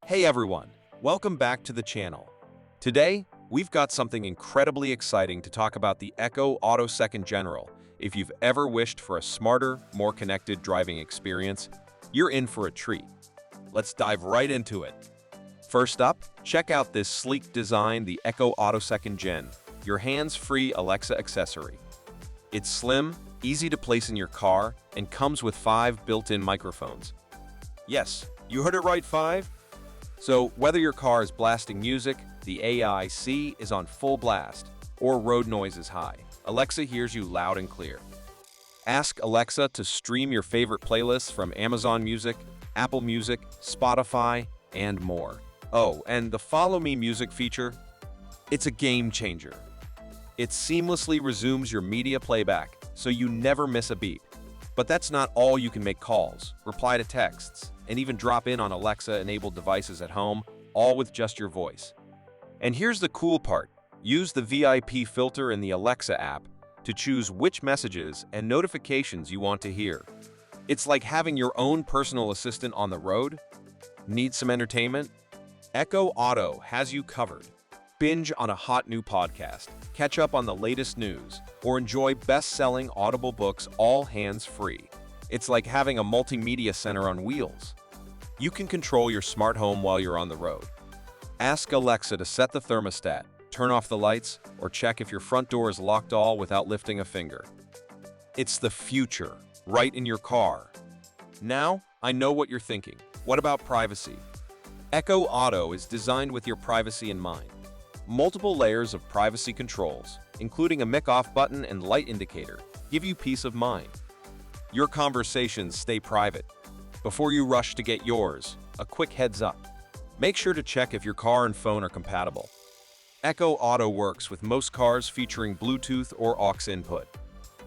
Hey everyone, welcome back to the channel. Today, we've got something incredibly exciting to talk about the Echo Auto 2nd General. If you've ever wished for a smarter, more connected driving experience, you're in for a treat. Let's dive right into it. First up, check out this sleek design, the Echo Auto 2nd Gen, your hands-free Alexa accessory. It's slim, easy to place in your car, and comes with 5 built-in microphones. Yes, you heard it right, 5. So whether your car is blasting music, the AIC is on full blast, or road noise is high, Alexa hears you loud and clear. Ask Alexa to stream your favorite playlists from Amazon Music, Apple Music, Spotify, and more. Oh, and the Follow Me music feature? It's a game changer. It seamlessly resumes your media playback, so you never miss a beat. But that's not all. You can make calls, reply to texts, and even drop in on Alexa-enabled devices at home, all with just your voice. And here's the cool part. Use the VIP filter in the Alexa app to choose which messages and notifications you want to hear. It's like having your own personal assistant on the road. Need some entertainment? Echo Auto has you covered. Binge on a hot new podcast, catch up on the latest news, or enjoy best-selling Audible books all hands-free. It's like having a multimedia center on wheels. You can control your smart home while you're on the road. Ask Alexa to set the thermostat, turn off the lights, or check if your front door is locked all without lifting a finger. It's the future, right in your car. Now, I know what you're thinking. What about privacy? Echo Auto is designed with your privacy in mind. Multiple layers of privacy controls, including a mic-off button and light indicator, give you peace of mind. Your conversations stay private. Before you rush to get yours, a quick heads up. Make sure to check if your car and phone are compatible. Echo Auto works with most cars featuring Bluetooth or aux input.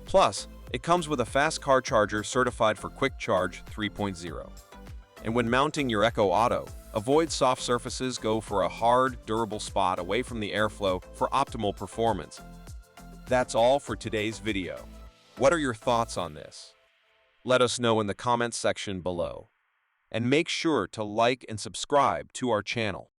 Plus, it comes with a fast car charger certified for Quick Charge 3.0. And when mounting your Echo Auto, avoid soft surfaces, go for a hard, durable spot away from the airflow for optimal performance. That's all for today's video. What are your thoughts on this? Let us know in the comments section below. And make sure to like and subscribe to our channel.